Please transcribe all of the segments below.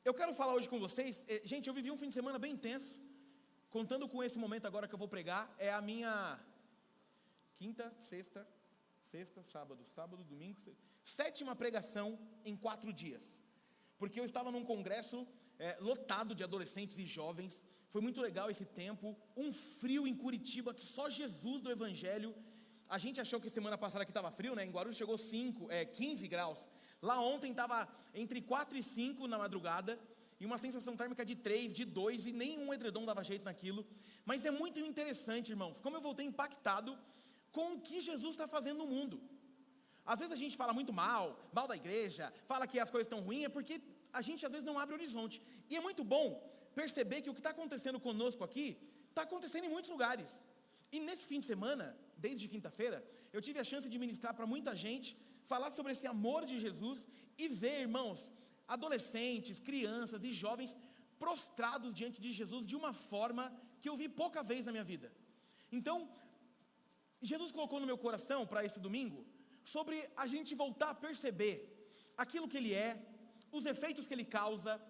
Eu quero falar hoje com vocês, gente, eu vivi um fim de semana bem intenso, contando com esse momento agora que eu vou pregar, é a minha quinta, sexta, sábado, domingo, sétima pregação em 4 dias, porque eu estava num congresso lotado de adolescentes e jovens, foi muito legal esse tempo, um frio em Curitiba, que só Jesus do Evangelho. A gente achou que semana passada aqui estava frio, né? Em Guarulhos chegou 15 graus, lá ontem estava entre 4 e 5 na madrugada, e uma sensação térmica de 3, de 2, e nenhum edredom dava jeito naquilo. Mas é muito interessante, irmãos, como eu voltei impactado com o que Jesus está fazendo no mundo. Às vezes a gente fala muito mal da igreja, fala que as coisas estão ruins, é porque a gente às vezes não abre horizonte. E é muito bom perceber que o que está acontecendo conosco aqui, está acontecendo em muitos lugares. E nesse fim de semana, desde quinta-feira, eu tive a chance de ministrar para muita gente, falar sobre esse amor de Jesus e ver, irmãos, adolescentes, crianças e jovens prostrados diante de Jesus de uma forma que eu vi pouca vez na minha vida. Então, Jesus colocou no meu coração para esse domingo, sobre a gente voltar a perceber aquilo que Ele é, os efeitos que Ele causa,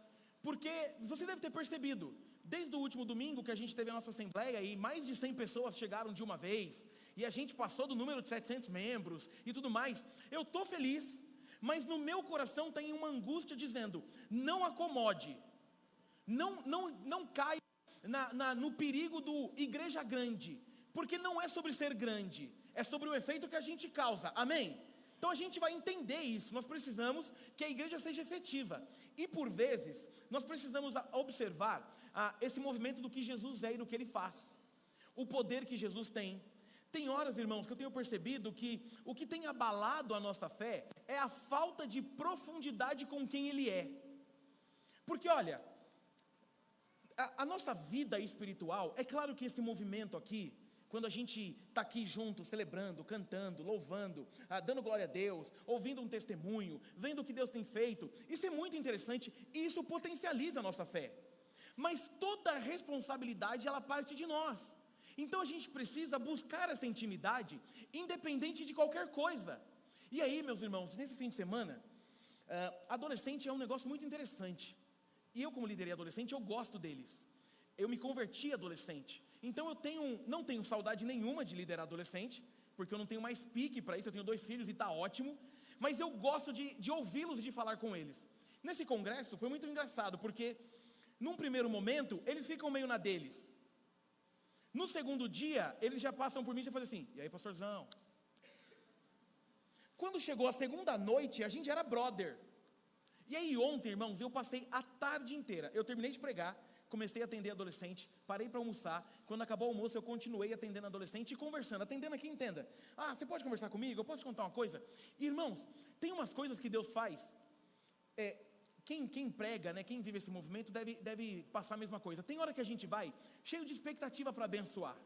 porque você deve ter percebido, desde o último domingo que a gente teve a nossa assembleia e mais de 100 pessoas chegaram de uma vez, e a gente passou do número de 700 membros e tudo mais, eu estou feliz, mas no meu coração tem uma angústia dizendo, não acomode, não caia no perigo do igreja grande, porque não é sobre ser grande, é sobre o efeito que a gente causa, amém? Então a gente vai entender isso, nós precisamos que a igreja seja efetiva, e por vezes, nós precisamos observar esse movimento do que Jesus é e do que Ele faz, o poder que Jesus tem. Tem horas, irmãos, que eu tenho percebido que o que tem abalado a nossa fé é a falta de profundidade com quem Ele é, porque olha, a nossa vida espiritual, é claro que esse movimento aqui, quando a gente está aqui junto, celebrando, cantando, louvando, dando glória a Deus, ouvindo um testemunho, vendo o que Deus tem feito, isso é muito interessante e isso potencializa a nossa fé, mas toda a responsabilidade ela parte de nós, então a gente precisa buscar essa intimidade, independente de qualquer coisa. E aí, meus irmãos, nesse fim de semana, adolescente é um negócio muito interessante, e eu como liderei adolescente, eu gosto deles, eu me converti adolescente, então eu não tenho saudade nenhuma de liderar adolescente, porque eu não tenho mais pique para isso, eu tenho 2 filhos e está ótimo, mas eu gosto de ouvi-los e de falar com eles. Nesse congresso foi muito engraçado, porque num primeiro momento, eles ficam meio na deles, no segundo dia, eles já passam por mim e já fazem assim, e aí pastorzão? Quando chegou a segunda noite, a gente era brother, e aí ontem, irmãos, eu passei a tarde inteira, eu terminei de pregar, comecei a atender adolescente, parei para almoçar, quando acabou o almoço eu continuei atendendo adolescente e conversando, atendendo aqui, entenda, você pode conversar comigo, eu posso te contar uma coisa? Irmãos, tem umas coisas que Deus faz, quem prega, né, quem vive esse movimento deve passar a mesma coisa, tem hora que a gente vai, cheio de expectativa para abençoar,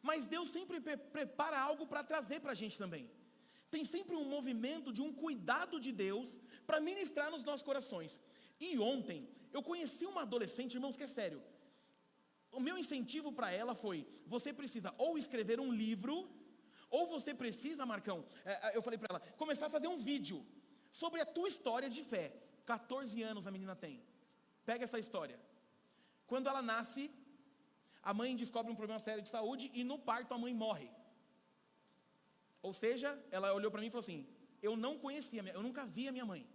mas Deus sempre prepara algo para trazer para a gente também, tem sempre um movimento de um cuidado de Deus, para ministrar nos nossos corações, e ontem, eu conheci uma adolescente, irmãos, que é sério, o meu incentivo para ela foi, você precisa ou escrever um livro, ou você precisa, Marcão, eu falei para ela, começar a fazer um vídeo, sobre a tua história de fé, 14 anos a menina tem, pega essa história, quando ela nasce, a mãe descobre um problema sério de saúde, e no parto a mãe morre, ou seja, ela olhou para mim e falou assim, eu nunca vi a minha mãe,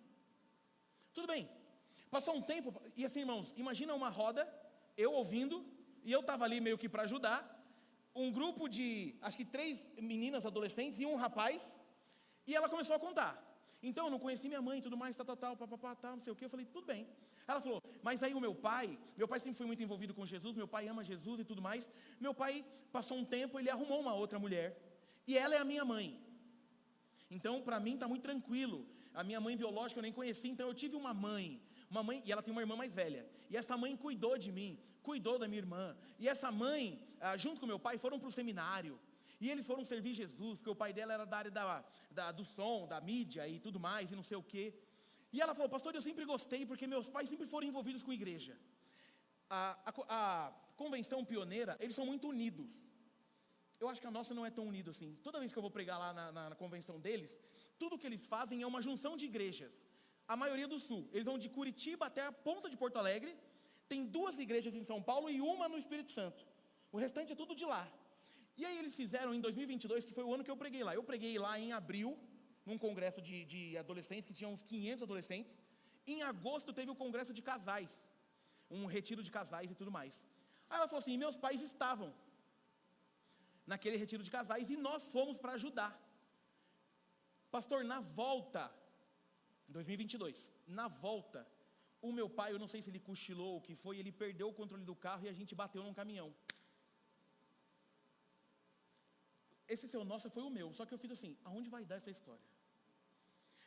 tudo bem, passou um tempo, e assim, irmãos, imagina uma roda, eu ouvindo, e eu estava ali meio que para ajudar, um grupo de, acho que 3 meninas adolescentes e um rapaz, e ela começou a contar, então eu não conheci minha mãe e tudo mais, papapá, não sei o que, eu falei, tudo bem, ela falou, mas aí o meu pai sempre foi muito envolvido com Jesus, meu pai ama Jesus e tudo mais, meu pai passou um tempo, ele arrumou uma outra mulher, e ela é a minha mãe, então para mim está muito tranquilo, a minha mãe biológica eu nem conheci, então eu tive uma mãe, e ela tem uma irmã mais velha, e essa mãe cuidou de mim, cuidou da minha irmã, e essa mãe, junto com meu pai, foram para o seminário, e eles foram servir Jesus, porque o pai dela era da área do som, da mídia e tudo mais, e não sei o que, e ela falou, pastor, eu sempre gostei, porque meus pais sempre foram envolvidos com igreja, a convenção pioneira, eles são muito unidos, eu acho que a nossa não é tão unida assim, toda vez que eu vou pregar lá na convenção deles, tudo que eles fazem é uma junção de igrejas, a maioria do sul. Eles vão de Curitiba até a ponta de Porto Alegre. Tem 2 igrejas em São Paulo e uma no Espírito Santo. O restante é tudo de lá. E aí eles fizeram em 2022, que foi o ano que eu preguei lá. Eu preguei lá em abril, num congresso de adolescentes, que tinha uns 500 adolescentes. Em agosto teve o congresso de casais, um retiro de casais e tudo mais. Aí ela falou assim, meus pais estavam naquele retiro de casais e nós fomos para ajudar. Pastor, na volta, 2022, na volta, o meu pai, eu não sei se ele cochilou ou o que foi, ele perdeu o controle do carro e a gente bateu num caminhão. Esse seu nossa foi o meu, só que eu fiz assim, aonde vai dar essa história?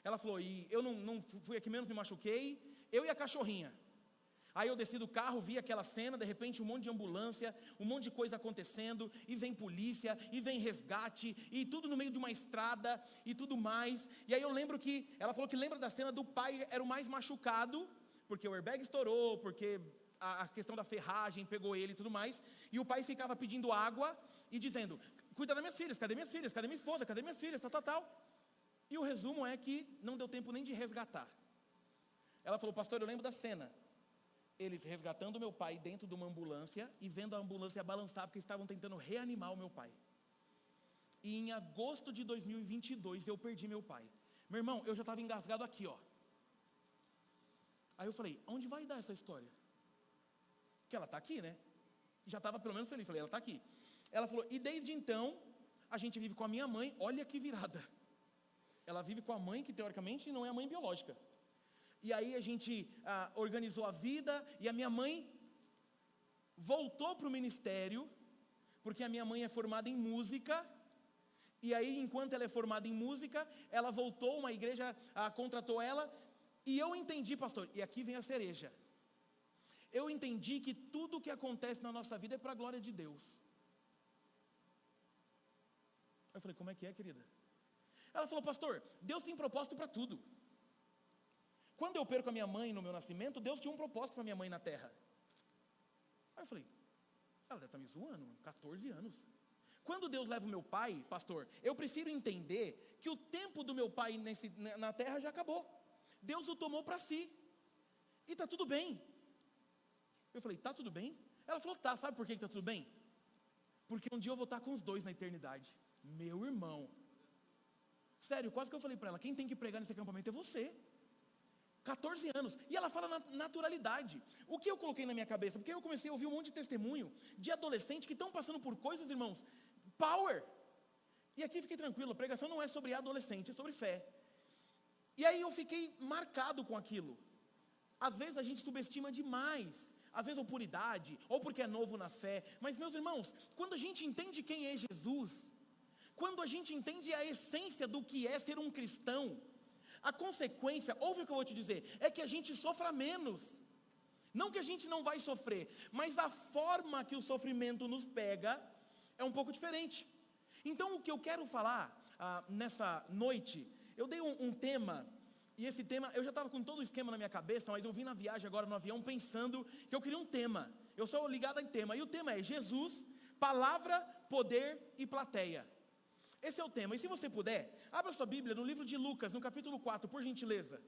Ela falou, e eu não fui a que menos me machuquei, eu e a cachorrinha. Aí eu desci do carro, vi aquela cena, de repente um monte de ambulância, um monte de coisa acontecendo, e vem polícia, e vem resgate, e tudo no meio de uma estrada, e tudo mais. E aí eu lembro que, ela falou que lembra da cena do pai, era o mais machucado, porque o airbag estourou, porque a questão da ferragem pegou ele e tudo mais, e o pai ficava pedindo água, e dizendo, cuida das minhas filhas, cadê minhas filhas, cadê minha esposa, cadê minhas filhas, tal. E o resumo é que não deu tempo nem de resgatar. Ela falou, pastor, eu lembro da cena, eles resgatando meu pai dentro de uma ambulância e vendo a ambulância balançar porque estavam tentando reanimar o meu pai. E em agosto de 2022 eu perdi meu pai. Meu irmão, eu já estava engasgado aqui, ó. Aí eu falei, onde vai dar essa história? Porque ela está aqui, né? Já estava pelo menos feliz, falei, ela está aqui. Ela falou, e desde então, a gente vive com a minha mãe, olha que virada. Ela vive com a mãe que teoricamente não é a mãe biológica. E aí a gente organizou a vida, e a minha mãe voltou para o ministério, porque a minha mãe é formada em música, e aí enquanto ela é formada em música, ela voltou, uma igreja contratou ela, e eu entendi, pastor, e aqui vem a cereja, eu entendi que tudo que acontece na nossa vida é para a glória de Deus. Eu falei, como é que é, querida? Ela falou, pastor, Deus tem propósito para tudo. Quando eu perco a minha mãe no meu nascimento, Deus tinha um propósito para minha mãe na terra. Aí eu falei, ela deve estar me zoando, 14 anos. Quando Deus leva o meu pai, pastor, eu prefiro entender que o tempo do meu pai na terra já acabou. Deus o tomou para si. E está tudo bem. Eu falei, está tudo bem? Ela falou, tá, sabe por que está tudo bem? Porque um dia eu vou estar com os dois na eternidade. Meu irmão. Sério, quase que eu falei para ela, quem tem que pregar nesse acampamento é você. 14 anos, e ela fala na naturalidade. O que eu coloquei na minha cabeça? Porque eu comecei a ouvir um monte de testemunho de adolescentes que estão passando por coisas, irmãos, power. E aqui fiquei tranquilo, a pregação não é sobre adolescente, é sobre fé. E aí eu fiquei marcado com aquilo. Às vezes a gente subestima demais, às vezes ou por idade, ou porque é novo na fé. Mas meus irmãos, quando a gente entende quem é Jesus, quando a gente entende a essência do que é ser um cristão, a consequência, ouve o que eu vou te dizer, é que a gente sofra menos. Não que a gente não vai sofrer, mas a forma que o sofrimento nos pega é um pouco diferente. Então o que eu quero falar nessa noite, eu dei um tema, e esse tema, eu já estava com todo o esquema na minha cabeça, mas eu vim na viagem agora no avião pensando que eu queria um tema. Eu sou ligado em tema, e o tema é Jesus, palavra, poder e plateia. Esse é o tema, e se você puder, abra sua Bíblia no livro de Lucas, no capítulo 4, por gentileza.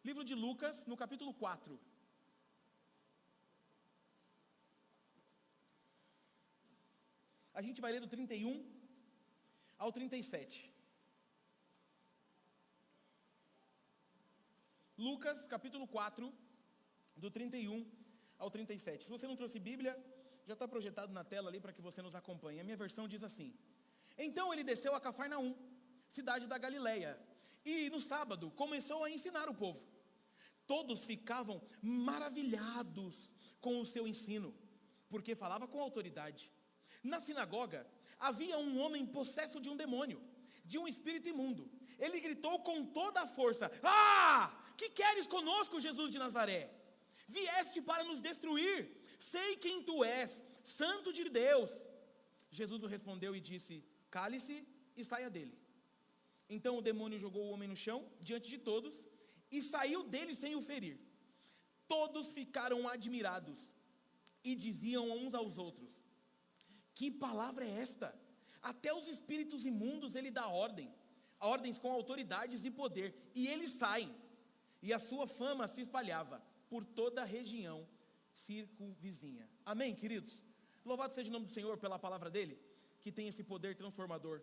Livro de Lucas, no capítulo 4. A gente vai ler do 31 ao 37. Lucas, capítulo 4, do 31 ao 37. Se você não trouxe Bíblia, já está projetado na tela ali para que você nos acompanhe. A minha versão diz assim: então ele desceu a Cafarnaum, cidade da Galileia, e no sábado começou a ensinar o povo. Todos ficavam maravilhados com o seu ensino, porque falava com autoridade. Na sinagoga havia um homem possesso de um demônio, de um espírito imundo. Ele gritou com toda a força: que queres conosco, Jesus de Nazaré? Vieste para nos destruir? Sei quem tu és, Santo de Deus. Jesus respondeu e disse: cale-se e saia dele. Então o demônio jogou o homem no chão, diante de todos, e saiu dele sem o ferir. Todos ficaram admirados, e diziam uns aos outros: que palavra é esta? Até os espíritos imundos ele dá ordens com autoridades e poder, e eles saem. e a sua fama se espalhava por toda a região circunvizinha. Amém, queridos? Louvado seja o nome do Senhor pela palavra dele, que tem esse poder transformador.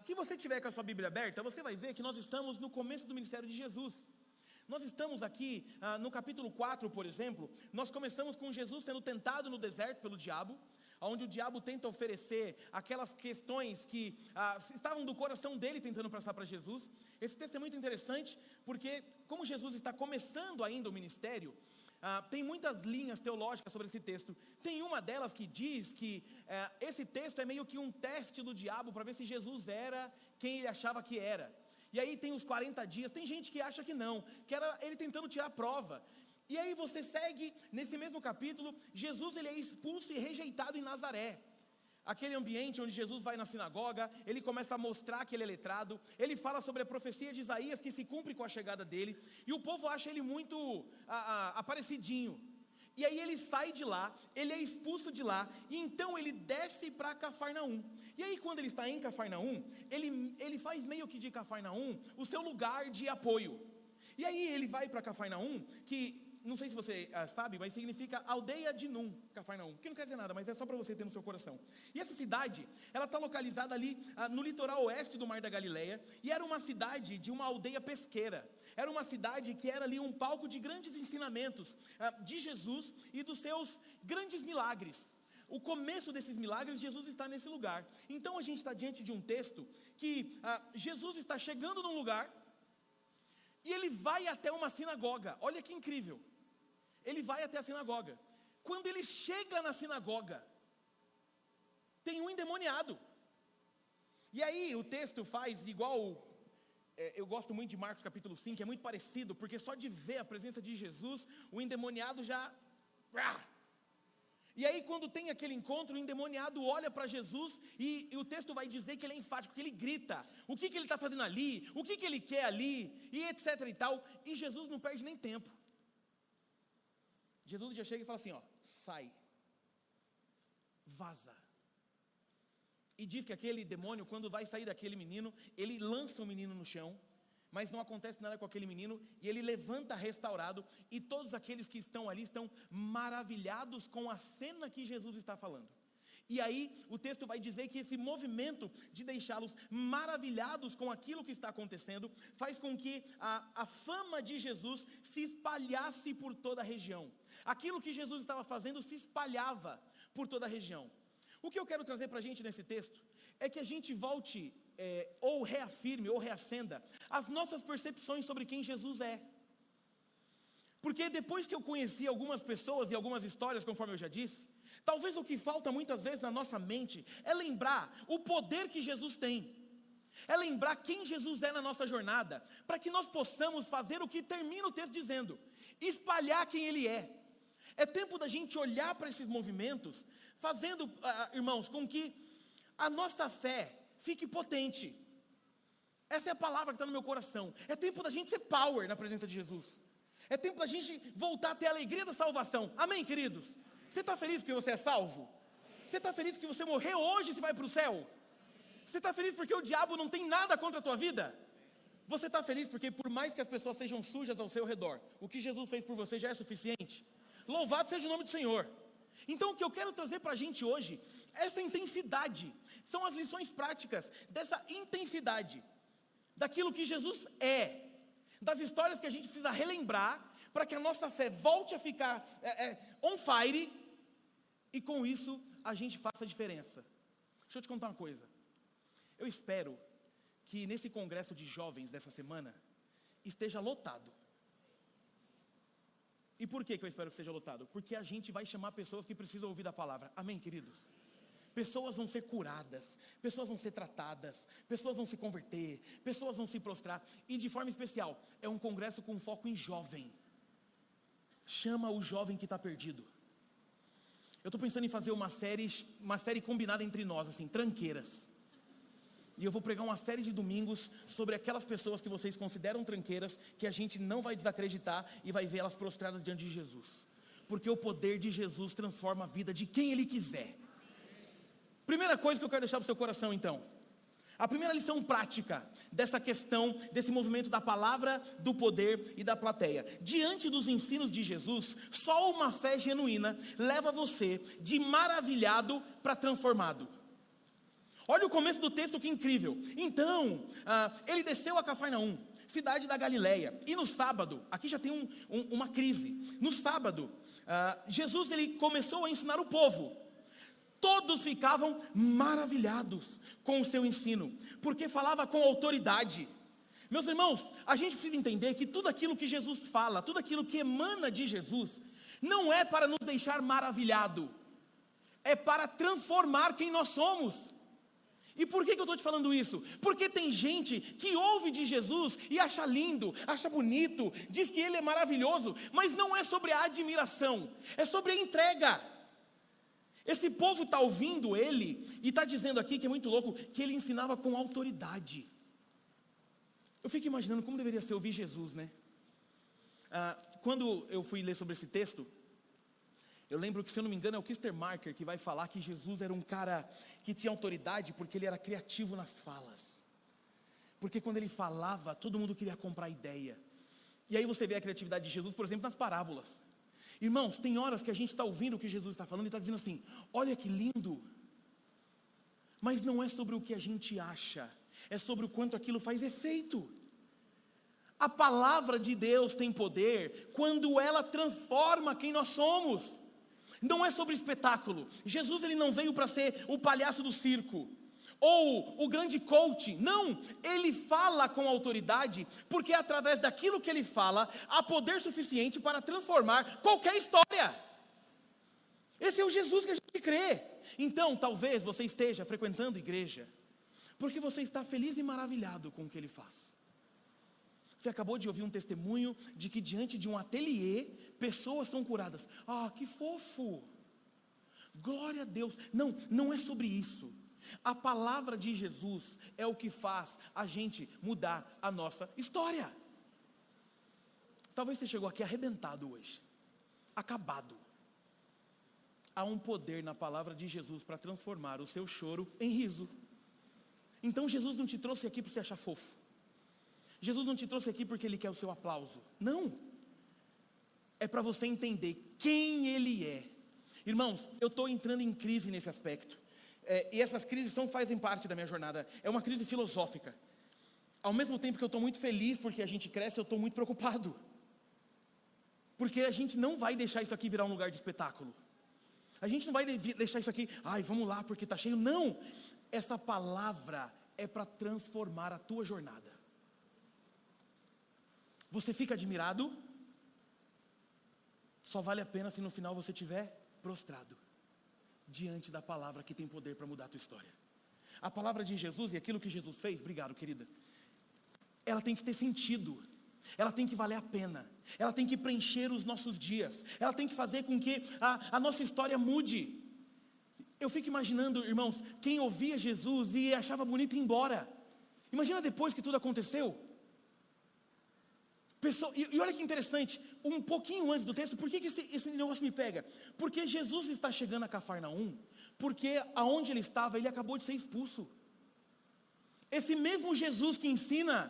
Se você tiver com a sua Bíblia aberta, você vai ver que nós estamos no começo do ministério de Jesus. Nós estamos aqui no capítulo 4, por exemplo. Nós começamos com Jesus sendo tentado no deserto pelo diabo, onde o diabo tenta oferecer aquelas questões que estavam do coração dele tentando passar para Jesus. Esse texto é muito interessante, porque como Jesus está começando ainda o ministério, tem muitas linhas teológicas sobre esse texto. Tem uma delas que diz que esse texto é meio que um teste do diabo para ver se Jesus era quem ele achava que era. E aí tem os 40 dias, tem gente que acha que não, que era ele tentando tirar a prova. E aí você segue, nesse mesmo capítulo, Jesus ele é expulso e rejeitado em Nazaré. Aquele ambiente onde Jesus vai na sinagoga, ele começa a mostrar que ele é letrado, ele fala sobre a profecia de Isaías que se cumpre com a chegada dele, e o povo acha ele muito aparecidinho. E aí ele sai de lá, ele é expulso de lá, e então ele desce para Cafarnaum. E aí quando ele está em Cafarnaum, ele faz meio que de Cafarnaum o seu lugar de apoio. E aí ele vai para Cafarnaum, que não sei se você sabe, mas significa aldeia de Num, Cafarnaum, que não quer dizer nada, mas é só para você ter no seu coração. E essa cidade, ela está localizada ali no litoral oeste do Mar da Galileia, e era uma cidade de uma aldeia pesqueira. Era uma cidade que era ali um palco de grandes ensinamentos de Jesus e dos seus grandes milagres. O começo desses milagres, Jesus está nesse lugar. Então a gente está diante de um texto que Jesus está chegando num lugar e ele vai até uma sinagoga. Olha que incrível. Ele vai até a sinagoga. Quando ele chega na sinagoga, tem um endemoniado. E aí o texto faz igual... eu gosto muito de Marcos capítulo 5, é muito parecido, porque só de ver a presença de Jesus, o endemoniado já... E aí quando tem aquele encontro, o endemoniado olha para Jesus e o texto vai dizer que ele é enfático, que ele grita, o que ele está fazendo ali, o que ele quer ali, e etc e tal, e Jesus não perde nem tempo. Jesus já chega e fala assim, sai, vaza. E diz que aquele demônio, quando vai sair daquele menino, ele lança o menino no chão, mas não acontece nada com aquele menino, e ele levanta restaurado, e todos aqueles que estão ali estão maravilhados com a cena que Jesus está falando. E aí o texto vai dizer que esse movimento de deixá-los maravilhados com aquilo que está acontecendo, faz com que a fama de Jesus se espalhasse por toda a região. Aquilo que Jesus estava fazendo se espalhava por toda a região. O que eu quero trazer para a gente nesse texto, é que a gente volte... ou reafirme, ou reacenda as nossas percepções sobre quem Jesus é. Porque depois que eu conheci algumas pessoas e algumas histórias, conforme eu já disse, talvez o que falta muitas vezes na nossa mente é lembrar o poder que Jesus tem, é lembrar quem Jesus é na nossa jornada, para que nós possamos fazer o que termina o texto dizendo, espalhar quem Ele é. É tempo da gente olhar para esses movimentos, fazendo, irmãos, com que a nossa fé fique potente. Essa é a palavra que está no meu coração. É tempo da gente ser power na presença de Jesus. É tempo da gente voltar a ter a alegria da salvação. Amém, queridos? Você está feliz porque você é salvo? Você está feliz que você morreu hoje e você vai para o céu? Você está feliz porque o diabo não tem nada contra a tua vida? Você está feliz porque por mais que as pessoas sejam sujas ao seu redor, o que Jesus fez por você já é suficiente? Louvado seja o nome do Senhor. Então o que eu quero trazer para a gente hoje, essa intensidade, são as lições práticas dessa intensidade, daquilo que Jesus é, das histórias que a gente precisa relembrar, para que a nossa fé volte a ficar on fire, e com isso a gente faça a diferença. Deixa eu te contar uma coisa, eu espero que nesse congresso de jovens dessa semana, esteja lotado. E por que eu espero que esteja lotado? Porque a gente vai chamar pessoas que precisam ouvir da palavra. Amém, queridos? Pessoas vão ser curadas, pessoas vão ser tratadas, pessoas vão se converter, pessoas vão se prostrar. E de forma especial, é um congresso com foco em jovem. Chama o jovem que está perdido. Eu estou pensando em fazer uma série combinada entre nós, assim, tranqueiras. E eu vou pregar uma série de domingos sobre aquelas pessoas que vocês consideram tranqueiras, que a gente não vai desacreditar e vai ver elas prostradas diante de Jesus. Porque o poder de Jesus transforma a vida de quem Ele quiser. Primeira coisa que eu quero deixar para o seu coração então. A primeira lição prática dessa questão, desse movimento da palavra, do poder e da plateia. Diante dos ensinos de Jesus, só uma fé genuína leva você de maravilhado para transformado. Olha o começo do texto, que incrível. Então, ele desceu a Cafarnaum, cidade da Galileia, e no sábado, aqui já tem uma crise. No sábado, Jesus ele começou a ensinar o povo. Todos ficavam maravilhados com o seu ensino, porque falava com autoridade. Meus irmãos, a gente precisa entender que tudo aquilo que Jesus fala, tudo aquilo que emana de Jesus, não é para nos deixar maravilhado, é para transformar quem nós somos. E por que eu estou te falando isso? Porque tem gente que ouve de Jesus e acha lindo, acha bonito, diz que ele é maravilhoso, mas não é sobre a admiração, é sobre a entrega. Esse povo está ouvindo ele e está dizendo aqui, que é muito louco, que ele ensinava com autoridade. Eu fico imaginando como deveria ser ouvir Jesus, né? Quando eu fui ler sobre esse texto, eu lembro que, se eu não me engano, é o Kistermarker que vai falar que Jesus era um cara que tinha autoridade porque ele era criativo nas falas. Porque quando ele falava, todo mundo queria comprar ideia. E aí você vê a criatividade de Jesus, por exemplo, nas parábolas. Irmãos, tem horas que a gente está ouvindo o que Jesus está falando e está dizendo assim: olha que lindo. Mas não é sobre o que a gente acha, é sobre o quanto aquilo faz efeito. A palavra de Deus tem poder quando ela transforma quem nós somos. Não é sobre espetáculo. Jesus ele não veio para ser o palhaço do circo ou o grande coach. Não, ele fala com autoridade, porque através daquilo que ele fala, há poder suficiente para transformar qualquer história. Esse é o Jesus que a gente crê. Então, talvez você esteja frequentando igreja, porque você está feliz e maravilhado com o que ele faz. Você acabou de ouvir um testemunho de que diante de um ateliê, pessoas são curadas. Ah, que fofo! Glória a Deus. Não, não é sobre isso. A palavra de Jesus é o que faz a gente mudar a nossa história. Talvez você chegou aqui arrebentado hoje, acabado. Há um poder na palavra de Jesus para transformar o seu choro em riso. Então Jesus não te trouxe aqui para você achar fofo. Jesus não te trouxe aqui porque Ele quer o seu aplauso. Não. É para você entender quem Ele é. Irmãos, eu estou entrando em crise nesse aspecto. E essas crises fazem parte da minha jornada. É uma crise filosófica. Ao mesmo tempo que eu estou muito feliz porque a gente cresce, eu estou muito preocupado. Porque a gente não vai deixar isso aqui virar um lugar de espetáculo. A gente não vai deixar isso aqui, vamos lá porque está cheio. Não. Essa palavra é para transformar a tua jornada. Você fica admirado? Só vale a pena se no final você estiver prostrado diante da palavra que tem poder para mudar a tua história. A palavra de Jesus e aquilo que Jesus fez, obrigado querida, ela tem que ter sentido, ela tem que valer a pena, ela tem que preencher os nossos dias, ela tem que fazer com que a nossa história mude. Eu fico imaginando, irmãos, quem ouvia Jesus e achava bonito ir embora. Imagina depois que tudo aconteceu. E olha que interessante, um pouquinho antes do texto, por que esse negócio me pega? Porque Jesus está chegando a Cafarnaum, porque aonde ele estava, ele acabou de ser expulso. Esse mesmo Jesus que ensina,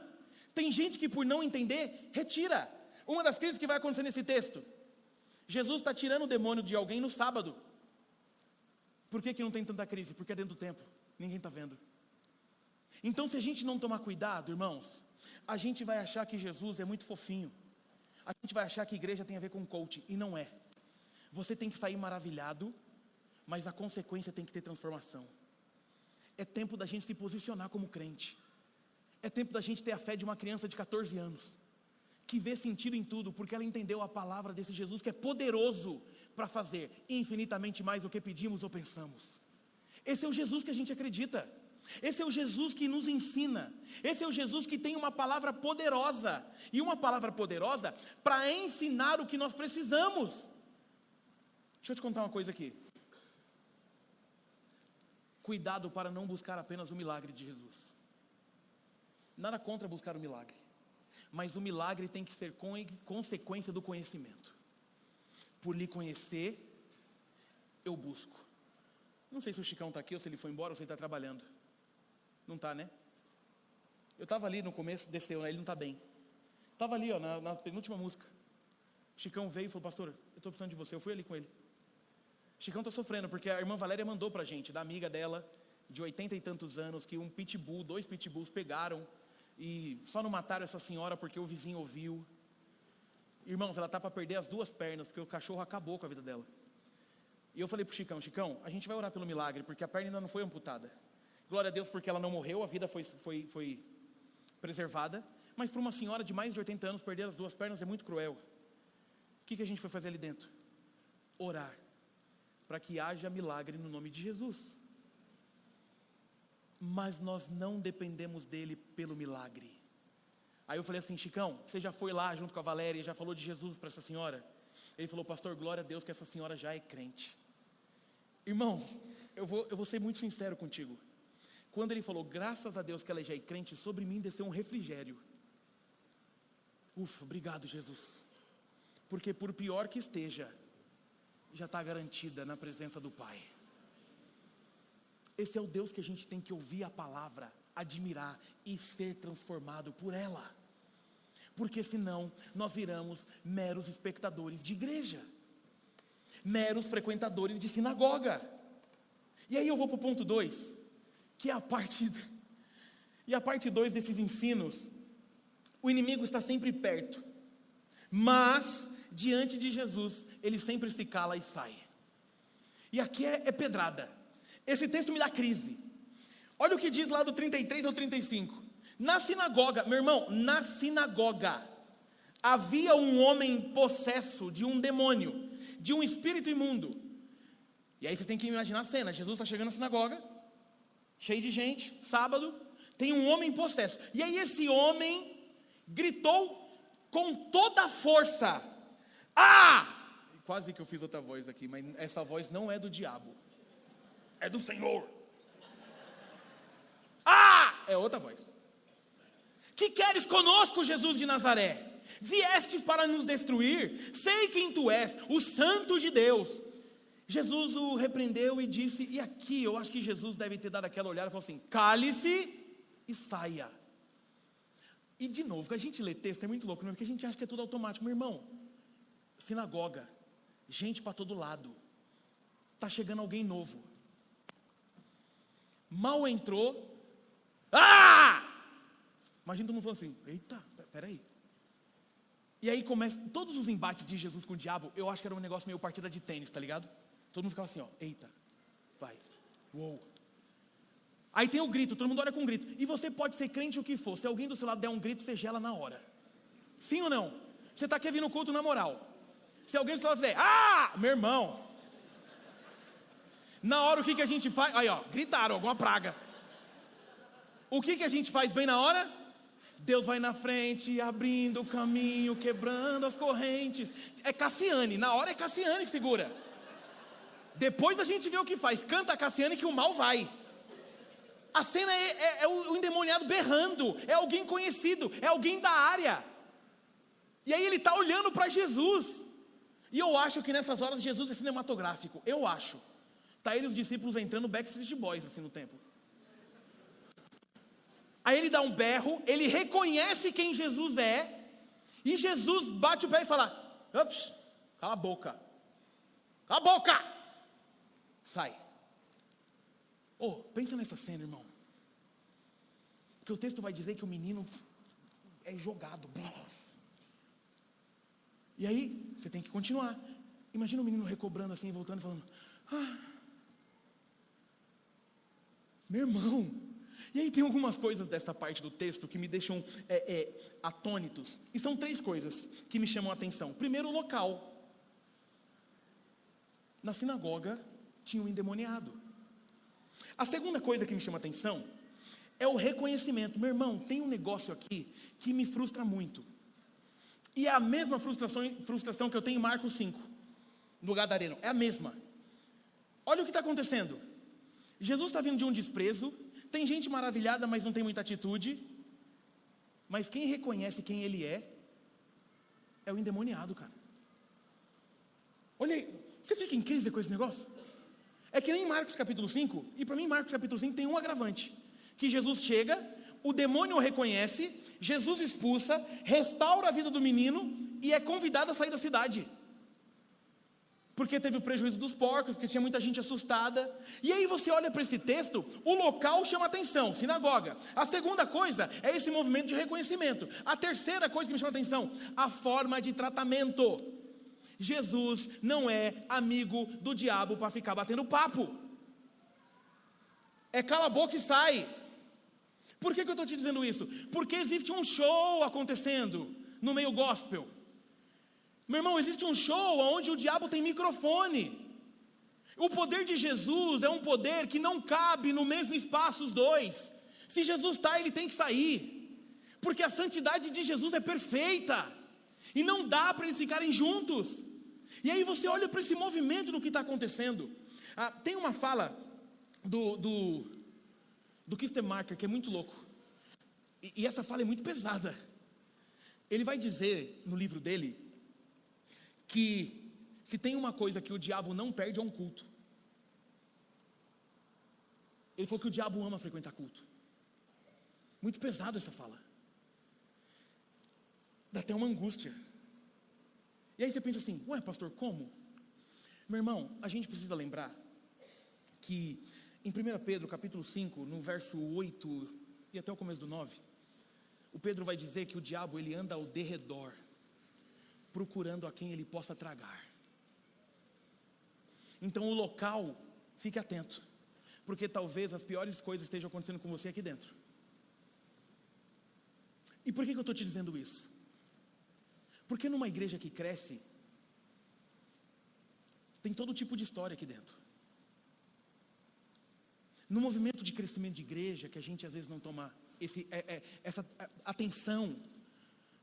tem gente que por não entender, retira. Uma das crises que vai acontecer nesse texto, Jesus está tirando o demônio de alguém no sábado. Por que não tem tanta crise? Porque é dentro do templo, ninguém está vendo. Então se a gente não tomar cuidado, irmãos, a gente vai achar que Jesus é muito fofinho. A gente vai achar que igreja tem a ver com coaching. E não é. Você tem que sair maravilhado, mas a consequência tem que ter transformação. É tempo da gente se posicionar como crente. É tempo da gente ter a fé de uma criança de 14 anos, que vê sentido em tudo, porque ela entendeu a palavra desse Jesus, que é poderoso para fazer infinitamente mais do que pedimos ou pensamos. Esse é o Jesus que a gente acredita. Esse é o Jesus que nos ensina. Esse é o Jesus que tem uma palavra poderosa. E uma palavra poderosa para ensinar o que nós precisamos. Deixa eu te contar uma coisa aqui. Cuidado para não buscar apenas o milagre de Jesus. Nada contra buscar o milagre, mas o milagre tem que ser consequência do conhecimento. Por lhe conhecer, eu busco. Não sei se o Chicão está aqui ou se ele foi embora ou se ele está trabalhando. Não está, né? Eu estava ali no começo, desceu, né? Ele não está bem. Estava ali, ó, na penúltima música. Chicão veio e falou, pastor, eu estou precisando de você. Eu fui ali com ele. Chicão está sofrendo, porque a irmã Valéria mandou pra gente, da amiga dela, de 80 e tantos anos, que dois pitbulls pegaram e só não mataram essa senhora porque o vizinho ouviu. Irmãos, ela está para perder as 2 pernas, porque o cachorro acabou com a vida dela. E eu falei pro Chicão, a gente vai orar pelo milagre, porque a perna ainda não foi amputada. Glória a Deus, porque ela não morreu, a vida foi preservada. Mas para uma senhora de mais de 80 anos, perder as 2 pernas é muito cruel. O que a gente foi fazer ali dentro? Orar, para que haja milagre no nome de Jesus. Mas nós não dependemos dele pelo milagre. Aí eu falei assim, Chicão, você já foi lá junto com a Valéria e já falou de Jesus para essa senhora? Ele falou, pastor, glória a Deus que essa senhora já é crente. Irmãos, eu vou ser muito sincero contigo. Quando ele falou, graças a Deus que ela já é crente, sobre mim desceu um refrigério. Ufa, obrigado, Jesus. Porque por pior que esteja, já está garantida na presença do Pai. Esse é o Deus que a gente tem que ouvir a palavra, admirar e ser transformado por ela. Porque senão nós viramos meros espectadores de igreja, meros frequentadores de sinagoga. E aí eu vou para o ponto 2, que é a parte 2 desses ensinos. O inimigo está sempre perto, mas diante de Jesus ele sempre se cala e sai. E aqui é pedrada. Esse texto me dá crise. Olha o que diz lá do 33 ao 35. Na sinagoga, meu irmão, na sinagoga havia um homem possesso de um demônio, de um espírito imundo. E aí você tem que imaginar a cena. Jesus está chegando na sinagoga, cheio de gente, sábado, tem um homem possesso. E aí esse homem gritou com toda a força, ah! Quase que eu fiz outra voz aqui, mas essa voz não é do diabo, é do Senhor. Ah! É outra voz. Que queres conosco, Jesus de Nazaré? Viestes para nos destruir? Sei quem tu és, o Santo de Deus. Jesus o repreendeu e disse, e aqui eu acho que Jesus deve ter dado aquela olhada e falou assim, cale-se e saia. E de novo, que a gente lê texto é muito louco, não é? Porque a gente acha que é tudo automático. Meu irmão, sinagoga, gente para todo lado, está chegando alguém novo. Mal entrou, ah! Imagina todo mundo falando assim, eita, peraí. E aí começa, todos os embates de Jesus com o diabo, eu acho que era um negócio meio partida de tênis, tá ligado? Todo mundo ficava assim, ó, eita, vai, uou. Aí tem o grito, todo mundo olha com um grito. E você pode ser crente o que for, se alguém do seu lado der um grito, você gela na hora. Sim ou não? Você está aqui vindo no culto na moral. Se alguém do seu lado dizer, ah, meu irmão. Na hora o que a gente faz? Aí ó, gritaram, alguma praga. O que a gente faz bem na hora? Deus vai na frente, abrindo o caminho, quebrando as correntes. É Cassiane, na hora é Cassiane que segura. Depois a gente vê o que faz. Canta a Cassiane que o mal vai. A cena é o endemoniado berrando. É alguém conhecido, é alguém da área. E aí ele está olhando para Jesus. E eu acho que nessas horas Jesus é cinematográfico. Eu acho. Está ele e os discípulos entrando Backstreet Boys assim no templo. Aí ele dá um berro, ele reconhece quem Jesus é, e Jesus bate o pé e fala, ups, cala a boca, cala a boca, sai. Pensa nessa cena, irmão, porque o texto vai dizer que o menino é jogado, e aí, você tem que continuar, imagina o menino recobrando assim, voltando e falando, meu irmão. E aí tem algumas coisas dessa parte do texto que me deixam atônitos. E são 3 coisas que me chamam a atenção. Primeiro, o local. Na sinagoga tinha um endemoniado. A segunda coisa que me chama a atenção é o reconhecimento. Meu irmão, tem um negócio aqui que me frustra muito. E é a mesma frustração que eu tenho em Marcos 5, no Gadareno. É a mesma. Olha o que está acontecendo. Jesus está vindo de um desprezo. Tem gente maravilhada, mas não tem muita atitude. Mas quem reconhece quem ele é o endemoniado, cara. Olha aí, você fica em crise com esse negócio? É que nem Marcos capítulo 5, e para mim Marcos capítulo 5 tem um agravante. que Jesus chega, o demônio o reconhece, Jesus expulsa, restaura a vida do menino e é convidado a sair da cidade. Porque teve o prejuízo dos porcos, porque tinha muita gente assustada. E aí você olha para esse texto, o local chama atenção, sinagoga. A segunda coisa é esse movimento de reconhecimento. A terceira coisa que me chama atenção, a forma de tratamento. Jesus não é amigo do diabo para ficar batendo papo. É cala a boca e sai. Por que eu estou te dizendo isso? Porque existe um show acontecendo no meio gospel. Meu irmão, existe um show onde o diabo tem microfone. O poder de Jesus é um poder que não cabe no mesmo espaço os dois. Se Jesus está, ele tem que sair. Porque a santidade de Jesus é perfeita. E não dá para eles ficarem juntos. E aí você olha para esse movimento do que está acontecendo. Tem uma fala do Kistemarker que é muito louco. E essa fala é muito pesada. Ele vai dizer no livro dele que se tem uma coisa que o diabo não perde é um culto. Ele falou que o diabo ama frequentar culto. Muito pesado essa fala. Dá até uma angústia. E aí você pensa assim, ué pastor, como? Meu irmão, a gente precisa lembrar que em 1 Pedro capítulo 5, no verso 8 e até o começo do 9, o Pedro vai dizer que o diabo ele anda ao derredor, procurando a quem ele possa tragar. Então o local, fique atento, porque talvez as piores coisas estejam acontecendo com você aqui dentro. E por que eu estou te dizendo isso? Porque numa igreja que cresce, tem todo tipo de história aqui dentro. No movimento de crescimento de igreja, que a gente às vezes não toma essa atenção,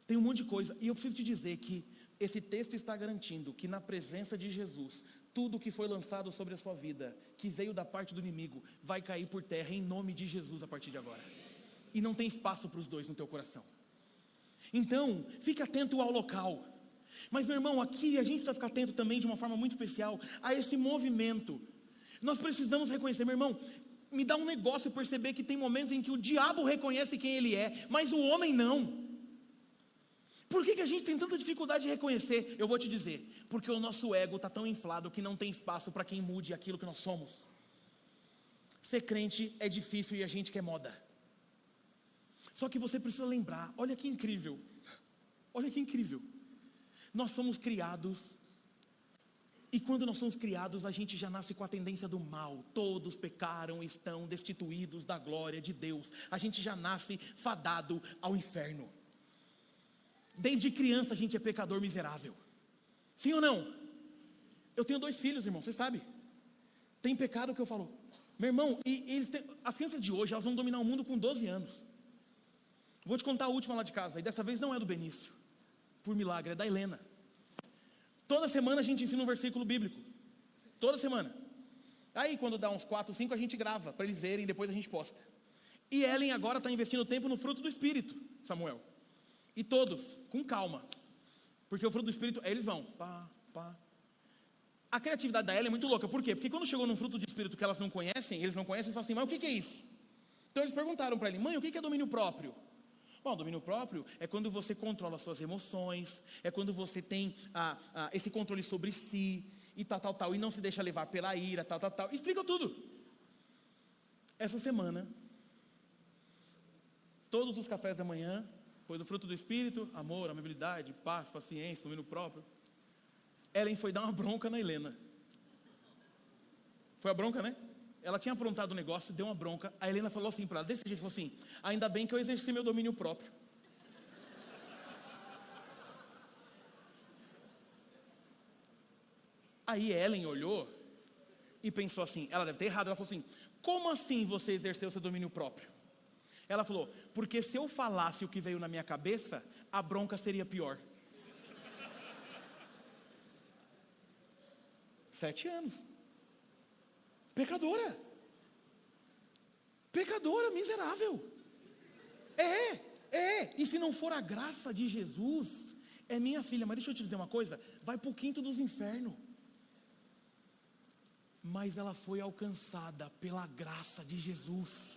tem um monte de coisa. E eu preciso te dizer que esse texto está garantindo que na presença de Jesus, tudo que foi lançado sobre a sua vida, que veio da parte do inimigo, vai cair por terra em nome de Jesus a partir de agora. E não tem espaço para os dois no teu coração. Então, fique atento ao local. Mas meu irmão, aqui a gente precisa ficar atento também de uma forma muito especial a esse movimento. Nós precisamos reconhecer, meu irmão, me dá um negócio perceber que tem momentos em que o diabo reconhece quem ele é, mas o homem não. Por que a gente tem tanta dificuldade de reconhecer? Eu vou te dizer, porque o nosso ego está tão inflado que não tem espaço para quem mude aquilo que nós somos. Ser crente é difícil e a gente quer moda. Só que você precisa lembrar, olha que incrível, nós somos criados, e quando nós somos criados, a gente já nasce com a tendência do mal, todos pecaram e estão destituídos da glória de Deus, a gente já nasce fadado ao inferno, desde criança a gente é pecador miserável, sim ou não? Eu tenho 2 filhos, irmão, você sabe, tem pecado que eu falo, meu irmão, as crianças de hoje, elas vão dominar o mundo com 12 anos, vou te contar a última lá de casa, e dessa vez não é do Benício, por milagre, é da Helena. Toda semana a gente ensina um versículo bíblico, toda semana. Aí quando dá uns 4, 5 a gente grava, para eles verem, depois a gente posta. E Ellen agora está investindo tempo no fruto do Espírito, Samuel. E todos, com calma, porque o fruto do Espírito, aí eles vão, pá. A criatividade da Ellen é muito louca, por quê? Porque quando chegou num fruto do Espírito que eles não conhecem, eles falam assim, mas o que é isso? Então eles perguntaram para ele, mãe, o que é domínio próprio? Bom, domínio próprio é quando você controla as suas emoções, é quando você tem esse controle sobre si, e tal, e não se deixa levar pela ira, tal, explica tudo. Essa semana, todos os cafés da manhã, depois do fruto do Espírito, amor, amabilidade, paz, paciência, domínio próprio, Ellen foi dar uma bronca na Helena. Foi a bronca, né? Ela tinha aprontado o negócio, deu uma bronca. A Helena falou assim para ela, desse jeito, falou assim, ainda bem que eu exerci meu domínio próprio. Aí Ellen olhou e pensou assim, ela deve ter errado, ela falou assim, como assim você exerceu seu domínio próprio? Ela falou, porque se eu falasse o que veio na minha cabeça, a bronca seria pior. 7 anos. Pecadora, miserável. E se não for a graça de Jesus, é minha filha, mas deixa eu te dizer uma coisa, vai para o quinto dos infernos. Mas ela foi alcançada pela graça de Jesus.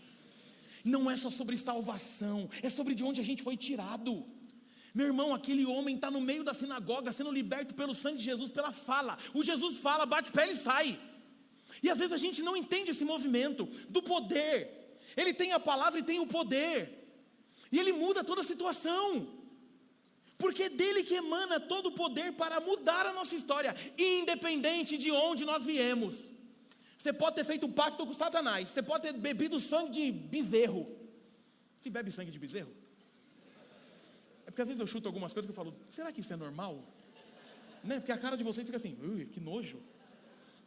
Não é só sobre salvação, é sobre de onde a gente foi tirado. Meu irmão, aquele homem está no meio da sinagoga, sendo liberto pelo sangue de Jesus, pela fala. O Jesus fala, bate pé e sai. E às vezes a gente não entende esse movimento do poder. Ele tem a palavra e tem o poder. E ele muda toda a situação. Porque é dele que emana todo o poder para mudar a nossa história, independente de onde nós viemos. Você pode ter feito um pacto com Satanás, você pode ter bebido sangue de bezerro. Se bebe sangue de bezerro? É porque às vezes eu chuto algumas coisas que eu falo, será que isso é normal? Né? Porque a cara de vocês fica assim, que nojo.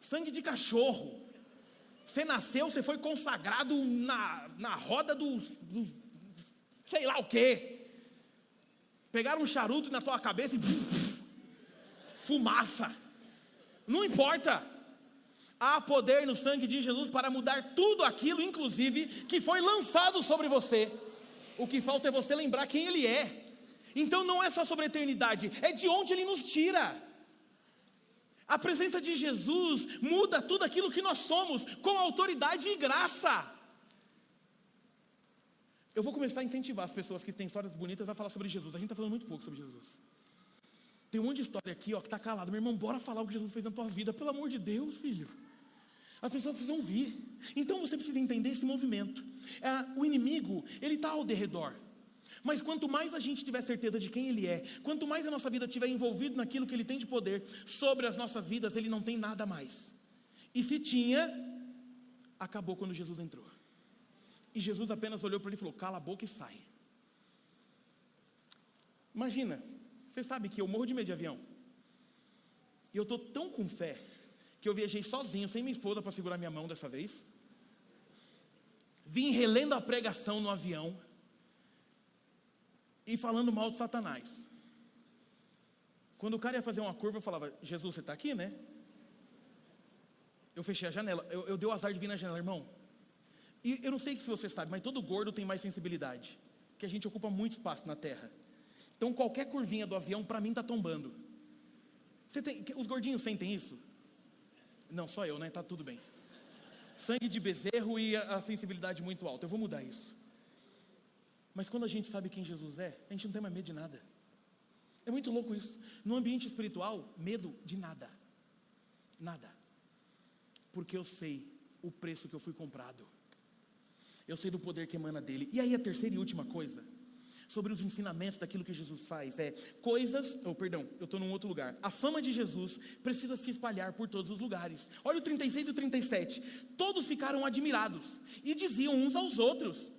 Sangue de cachorro. Você nasceu, você foi consagrado na roda dos sei lá o quê. Pegaram um charuto na tua cabeça e fumaça. Não importa. Há poder no sangue de Jesus para mudar tudo aquilo, inclusive, que foi lançado sobre você. O que falta é você lembrar quem Ele é. Então não é só sobre a eternidade, é de onde Ele nos tira. A presença de Jesus muda tudo aquilo que nós somos, com autoridade e graça. Eu vou começar a incentivar as pessoas que têm histórias bonitas a falar sobre Jesus. A gente está falando muito pouco sobre Jesus. Tem um monte de história aqui, ó, que está calado. Meu irmão, bora falar o que Jesus fez na tua vida. Pelo amor de Deus, filho. As pessoas precisam vir. Então você precisa entender esse movimento. O inimigo, ele está ao derredor. Mas quanto mais a gente tiver certeza de quem Ele é, quanto mais a nossa vida estiver envolvida naquilo que Ele tem de poder sobre as nossas vidas, Ele não tem nada mais. E se tinha, acabou quando Jesus entrou. E Jesus apenas olhou para ele e falou, cala a boca e sai. Imagina, você sabe que eu morro de medo de avião. E eu estou tão com fé, que eu viajei sozinho, sem minha esposa para segurar minha mão dessa vez. Vim relendo a pregação no avião. E falando mal de Satanás. Quando o cara ia fazer uma curva, eu falava, Jesus, você está aqui, né? Eu fechei a janela, eu dei o azar de vir na janela, irmão. E eu não sei se você sabe, mas todo gordo tem mais sensibilidade. Porque a gente ocupa muito espaço na terra. Então qualquer curvinha do avião, para mim, está tombando. Os gordinhos sentem isso? Não, só eu, né? Tá tudo bem. Sangue de bezerro e a sensibilidade muito alta. Eu vou mudar isso. Mas quando a gente sabe quem Jesus é, a gente não tem mais medo de nada. É muito louco isso. No ambiente espiritual, medo de nada. Nada. Porque eu sei o preço que eu fui comprado. Eu sei do poder que emana dele. E aí a terceira e última coisa, sobre os ensinamentos daquilo que Jesus faz, eu estou num outro lugar. A fama de Jesus precisa se espalhar por todos os lugares. Olha o 36 e o 37. Todos ficaram admirados e diziam uns aos outros,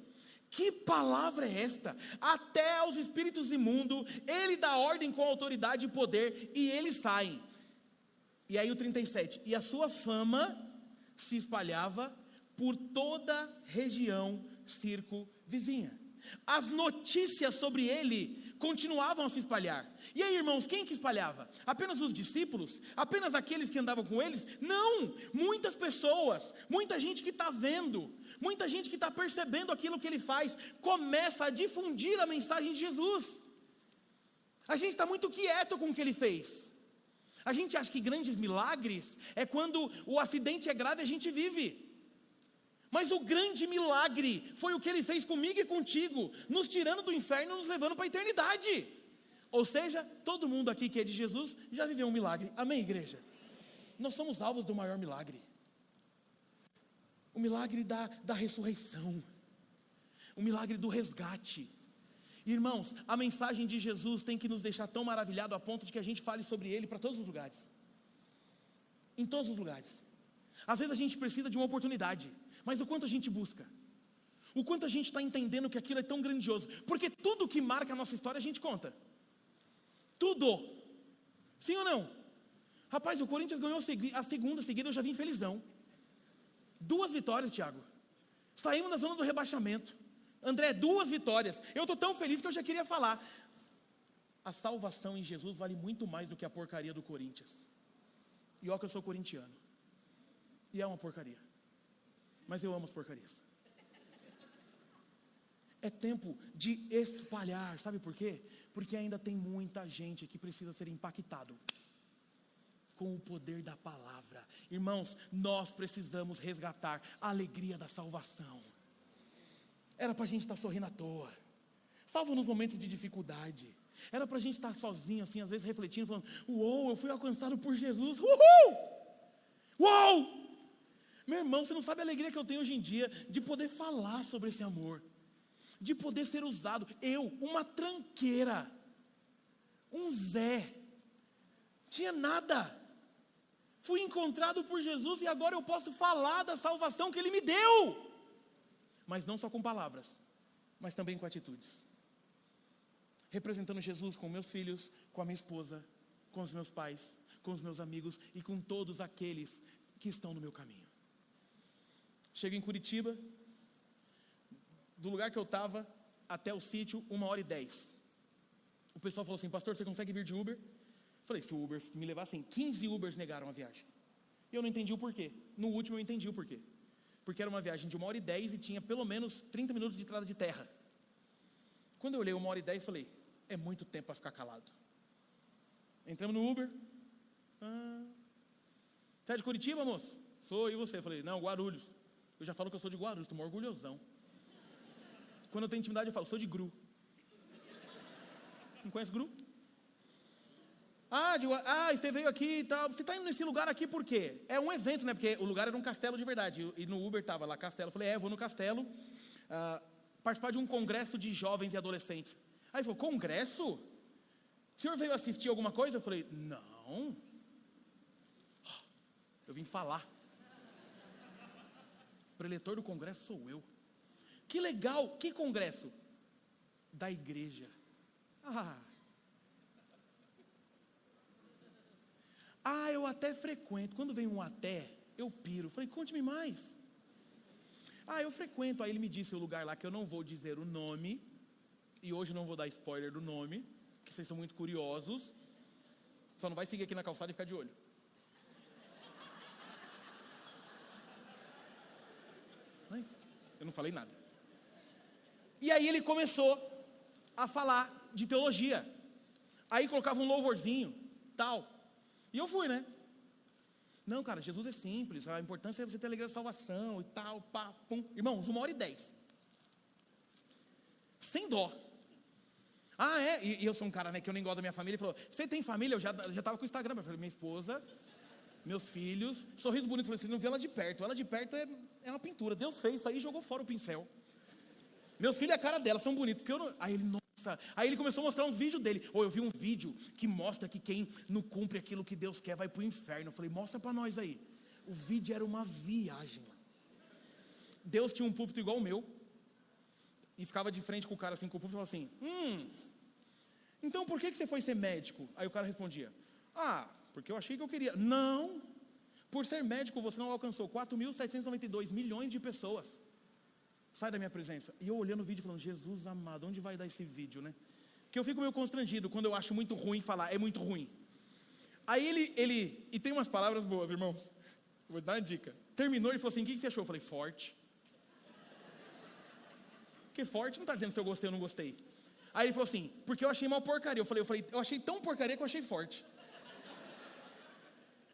que palavra é esta? Até aos espíritos imundos, Ele dá ordem com autoridade e poder, e eles saem. E aí o 37, e a sua fama se espalhava por toda a região circunvizinha. As notícias sobre ele continuavam a se espalhar. E aí, irmãos, quem que espalhava? Apenas os discípulos? Apenas aqueles que andavam com eles? Não! Muitas pessoas, muita gente que está vendo, muita gente que está percebendo aquilo que ele faz, começa a difundir a mensagem de Jesus. A gente está muito quieto com o que ele fez. A gente acha que grandes milagres é quando o acidente é grave e a gente vive. Mas o grande milagre foi o que Ele fez comigo e contigo, nos tirando do inferno e nos levando para a eternidade. Ou seja, todo mundo aqui que é de Jesus já viveu um milagre. Amém, igreja? Nós somos alvos do maior milagre. O milagre da ressurreição. O milagre do resgate. Irmãos, a mensagem de Jesus tem que nos deixar tão maravilhado a ponto de que a gente fale sobre Ele para todos os lugares. Em todos os lugares. Às vezes a gente precisa de uma oportunidade. Mas o quanto a gente busca, o quanto a gente está entendendo que aquilo é tão grandioso, porque tudo que marca a nossa história a gente conta, tudo, sim ou não? Rapaz, o Corinthians ganhou a segunda seguida, eu já vim felizão, 2 vitórias, Thiago, saímos da zona do rebaixamento, André, 2 vitórias, eu estou tão feliz que eu já queria falar, a salvação em Jesus vale muito mais do que a porcaria do Corinthians, e ó que eu sou corintiano, e é uma porcaria. Mas eu amo as porcarias. É tempo de espalhar, sabe por quê? Porque ainda tem muita gente que precisa ser impactado com o poder da palavra. Irmãos, nós precisamos resgatar a alegria da salvação. Era para a gente estar sorrindo à toa. Salva nos momentos de dificuldade. Era para a gente estar sozinho, assim, às vezes refletindo, falando: uou, eu fui alcançado por Jesus. Uhul! Uou! Meu irmão, você não sabe a alegria que eu tenho hoje em dia de poder falar sobre esse amor, de poder ser usado. Eu, uma tranqueira, um Zé, tinha nada. Fui encontrado por Jesus e agora eu posso falar da salvação que Ele me deu. Mas não só com palavras, mas também com atitudes. Representando Jesus com meus filhos, com a minha esposa, com os meus pais, com os meus amigos e com todos aqueles que estão no meu caminho. Chego em Curitiba, do lugar que eu estava até o sítio, 1h10. O pessoal falou assim: pastor, você consegue vir de Uber? Falei: se o Uber me levassem, 15 Ubers negaram a viagem. E eu não entendi o porquê. No último eu entendi o porquê. Porque era uma viagem de 1h10 e tinha pelo menos 30 minutos de estrada de terra. Quando eu olhei 1h10, falei: é muito tempo para ficar calado. Entramos no Uber. Você é de Curitiba, moço? Sou, e você? Falei: não, Guarulhos. Eu já falo que eu sou de Guarulhos, estou orgulhosão. Quando eu tenho intimidade, eu falo: sou de Gru. Não conhece Gru? E você veio aqui e tal. Você está indo nesse lugar aqui por quê? É um evento, né? Porque o lugar era um castelo de verdade. E no Uber estava lá castelo. Eu falei: vou no castelo participar de um congresso de jovens e adolescentes. Aí ele falou: congresso? O senhor veio assistir alguma coisa? Eu falei: não. Eu vim falar. O preletor do congresso sou eu. Que legal. Que congresso? Da igreja. Eu até frequento. Quando vem um até, eu piro. Falei: conte-me mais. Eu frequento. Aí ele me disse o lugar lá, que eu não vou dizer o nome. E hoje não vou dar spoiler do nome, porque vocês são muito curiosos. Só não vai seguir aqui na calçada e ficar de olho. Mas eu não falei nada. E aí ele começou a falar de teologia. Aí colocava um louvorzinho, tal. E eu fui, né? Não, cara, Jesus é simples. A importância é você ter a alegria da salvação e tal, pá, pum. Irmãos, 1h10. Sem dó. E eu sou um cara, né, que eu nem gosto da minha família. Ele falou: você tem família? Eu já estava com o Instagram. Eu falei: minha esposa, meus filhos, sorriso bonito. Eu falei: você não vê ela de perto. Ela de perto é uma pintura. Deus fez isso aí e jogou fora o pincel. Meus filhos, a cara dela, são bonitos. Porque eu não... Aí ele, nossa. Aí ele começou a mostrar uns vídeos dele. Eu vi um vídeo que mostra que quem não cumpre aquilo que Deus quer vai para o inferno. Eu falei: mostra para nós aí. O vídeo era uma viagem. Deus tinha um púlpito igual o meu. E ficava de frente com o cara assim, com o púlpito, e falava assim: então por que você foi ser médico? Aí o cara respondia: porque eu achei que eu queria. Não, por ser médico você não alcançou 4.792 milhões de pessoas. Sai da minha presença. E eu olhando o vídeo falando: Jesus amado, onde vai dar esse vídeo, né? Que eu fico meio constrangido quando eu acho muito ruim falar, é muito ruim. Aí ele e tem umas palavras boas, irmãos. Vou dar uma dica. Terminou e falou assim: o que você achou? Eu falei: forte. Porque forte não está dizendo se eu gostei ou não gostei. Aí ele falou assim: porque eu achei uma porcaria. Eu falei: eu achei tão porcaria que eu achei forte.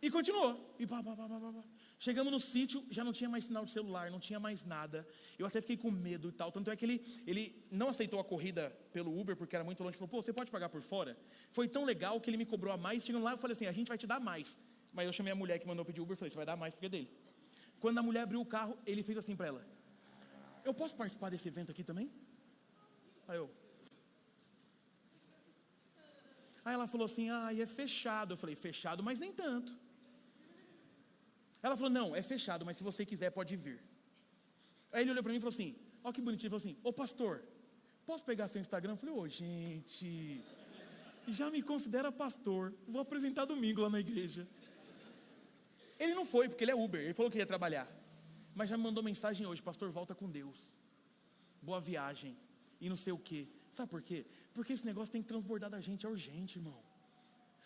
E continuou. E chegamos no sítio, já não tinha mais sinal de celular, não tinha mais nada. Eu até fiquei com medo e tal. Tanto é que ele não aceitou a corrida pelo Uber, porque era muito longe. Falou: você pode pagar por fora? Foi tão legal que ele me cobrou a mais. Chegando lá, eu falei assim: a gente vai te dar mais. Mas eu chamei a mulher que mandou pedir Uber e falei: você vai dar mais porque é dele. Quando a mulher abriu o carro, ele fez assim para ela: eu posso participar desse evento aqui também? Aí ela falou assim: é fechado. Eu falei: fechado, mas nem tanto. Ela falou: não, é fechado, mas se você quiser pode vir. Aí ele olhou para mim e falou assim: ó que bonitinho. Ele falou assim: ô pastor, posso pegar seu Instagram? Eu falei: gente, já me considera pastor, vou apresentar domingo lá na igreja. Ele não foi, porque ele é Uber, ele falou que ia trabalhar. Mas já me mandou mensagem hoje: pastor, volta com Deus, boa viagem, e não sei o quê. Sabe por quê? Porque esse negócio tem que transbordar da gente, é urgente, irmão.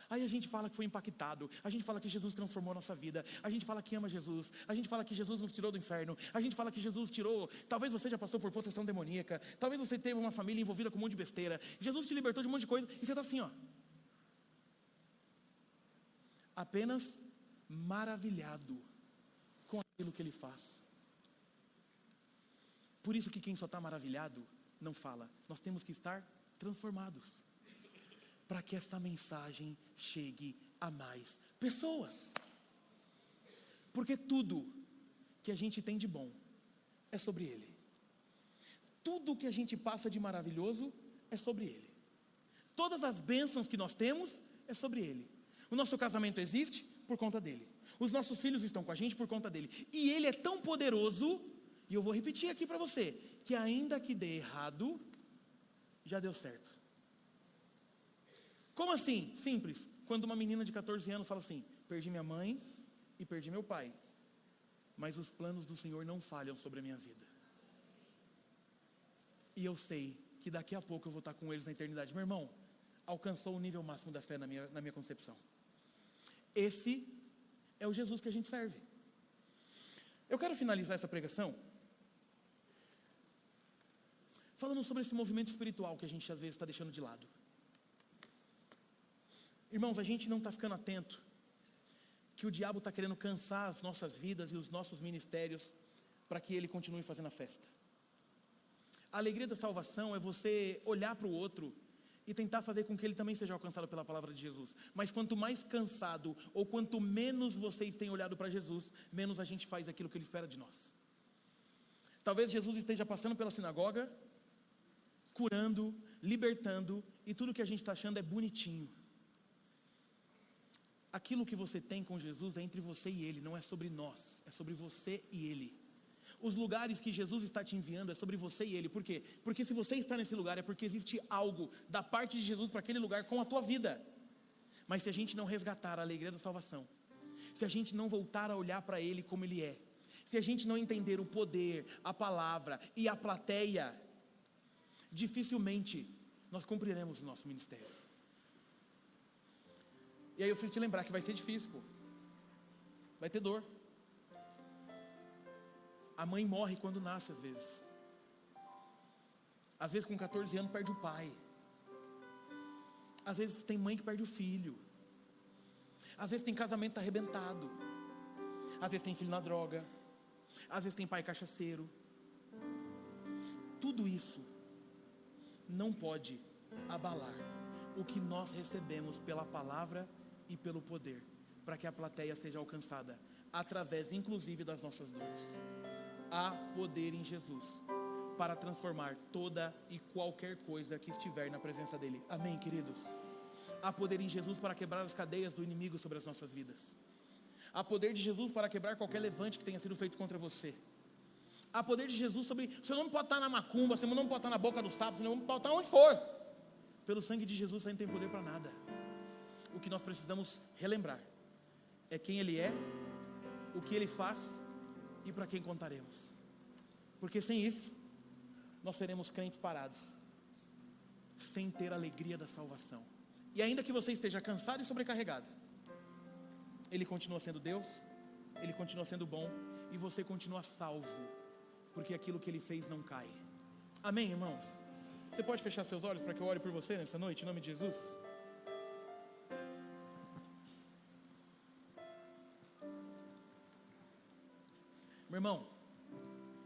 Aí a gente fala que foi impactado, a gente fala que Jesus transformou a nossa vida, a gente fala que ama Jesus, a gente fala que Jesus nos tirou do inferno, a gente fala que Jesus tirou, talvez você já passou por possessão demoníaca, talvez você teve uma família envolvida com um monte de besteira, Jesus te libertou de um monte de coisa, e você está assim, apenas maravilhado com aquilo que Ele faz. Por isso que quem só está maravilhado não fala. Nós temos que estar transformados, para que essa mensagem chegue a mais pessoas. Porque tudo que a gente tem de bom é sobre Ele. Tudo que a gente passa de maravilhoso é sobre Ele. Todas as bênçãos que nós temos é sobre Ele. O nosso casamento existe por conta dEle. Os nossos filhos estão com a gente por conta dEle. E Ele é tão poderoso, e eu vou repetir aqui para você, que ainda que dê errado, já deu certo. Como assim? Simples. Quando uma menina de 14 anos fala assim: perdi minha mãe e perdi meu pai, mas os planos do Senhor não falham sobre a minha vida. E eu sei que daqui a pouco eu vou estar com eles na eternidade. Meu irmão, alcançou o nível máximo da fé na minha concepção. Esse é o Jesus que a gente serve. Eu quero finalizar essa pregação falando sobre esse movimento espiritual que a gente às vezes está deixando de lado. Irmãos, a gente não está ficando atento que o diabo está querendo cansar as nossas vidas e os nossos ministérios para que ele continue fazendo a festa. A alegria da salvação é você olhar para o outro e tentar fazer com que ele também seja alcançado pela palavra de Jesus. Mas quanto mais cansado ou quanto menos vocês têm olhado para Jesus, menos a gente faz aquilo que ele espera de nós. Talvez Jesus esteja passando pela sinagoga, curando, libertando, e tudo que a gente está achando é bonitinho. Aquilo que você tem com Jesus é entre você e Ele, não é sobre nós, é sobre você e Ele. Os lugares que Jesus está te enviando é sobre você e Ele. Por quê? Porque se você está nesse lugar é porque existe algo da parte de Jesus para aquele lugar com a tua vida. Mas se a gente não resgatar a alegria da salvação, se a gente não voltar a olhar para Ele como Ele é, se a gente não entender o poder, a palavra e a plateia, dificilmente nós cumpriremos o nosso ministério. E aí eu preciso te lembrar que vai ser difícil, pô. Vai ter dor. A mãe morre quando nasce às vezes. Às vezes com 14 anos perde o pai. Às vezes tem mãe que perde o filho. Às vezes tem casamento arrebentado. Às vezes tem filho na droga. Às vezes tem pai cachaceiro. Tudo isso não pode abalar o que nós recebemos pela palavra e pelo poder, para que a plateia seja alcançada, através inclusive das nossas dores. Há poder em Jesus para transformar toda e qualquer coisa que estiver na presença dEle. Amém, queridos? Há poder em Jesus para quebrar as cadeias do inimigo sobre as nossas vidas. Há poder de Jesus para quebrar qualquer levante que tenha sido feito contra você. Há poder de Jesus sobre... Você não pode estar na macumba, você não pode estar na boca do sapo, você não pode estar onde for. Pelo sangue de Jesus você não tem poder para nada. O que nós precisamos relembrar é quem Ele é, o que Ele faz e para quem contaremos. Porque sem isso, nós seremos crentes parados, sem ter a alegria da salvação. E ainda que você esteja cansado e sobrecarregado, Ele continua sendo Deus, Ele continua sendo bom, e você continua salvo, porque aquilo que Ele fez não cai. Amém, irmãos? Você pode fechar seus olhos para que eu ore por você nessa noite, em nome de Jesus? Meu irmão,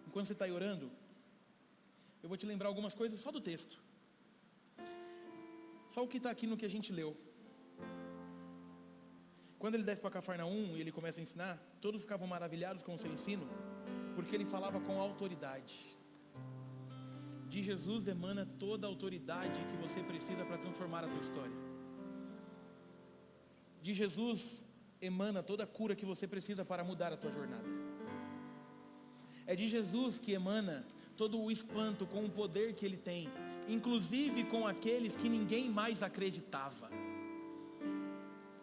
enquanto você está aí orando, eu vou te lembrar algumas coisas só do texto. Só o que está aqui no que a gente leu. Quando ele desce para Cafarnaum e ele começa a ensinar, todos ficavam maravilhados com o seu ensino, porque ele falava com autoridade. De Jesus emana toda a autoridade que você precisa para transformar a tua história. De Jesus emana toda a cura que você precisa para mudar a tua jornada. É de Jesus que emana todo o espanto com o poder que Ele tem, inclusive com aqueles que ninguém mais acreditava.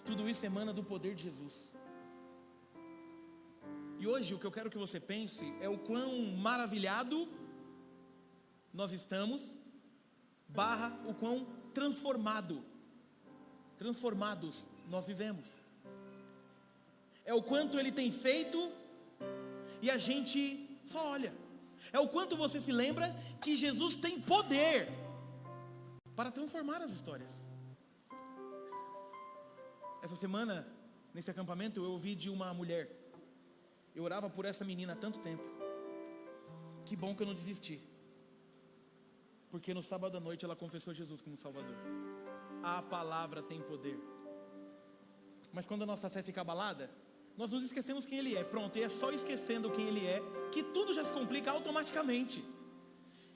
Tudo isso emana do poder de Jesus. E hoje o que eu quero que você pense é o quão maravilhado nós estamos, o quão transformados nós vivemos. É o quanto Ele tem feito e a gente só olha. É o quanto você se lembra que Jesus tem poder para transformar as histórias. Essa semana, nesse acampamento, eu ouvi de uma mulher. Eu orava por essa menina há tanto tempo. que bom que eu não desisti. Porque no sábado à noite ela confessou Jesus como Salvador. A palavra tem poder. Mas quando a nossa fé fica abalada, nós nos esquecemos quem Ele é. Pronto, e é só esquecendo quem Ele é que tudo já se complica automaticamente.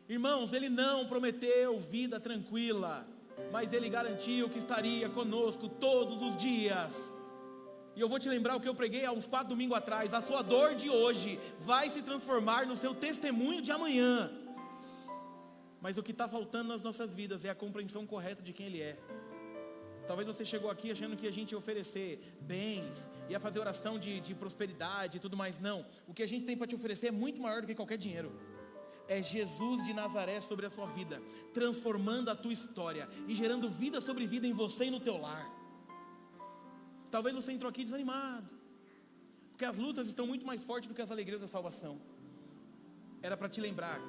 Irmãos, Ele não prometeu vida tranquila, mas Ele garantiu que estaria conosco todos os dias. E eu vou te lembrar o que eu preguei há uns 4 domingos atrás. A sua dor de hoje vai se transformar no seu testemunho de amanhã. Mas o que está faltando nas nossas vidas é a compreensão correta de quem Ele é. Talvez você chegou aqui achando que a gente ia oferecer bens, ia fazer oração de prosperidade e tudo mais. Não, o que a gente tem para te oferecer é muito maior do que qualquer dinheiro. É Jesus de Nazaré sobre a sua vida, transformando a tua história e gerando vida sobre vida em você e no teu lar. Talvez você entrou aqui desanimado, porque as lutas estão muito mais fortes do que as alegrias da salvação. Era para te lembrar,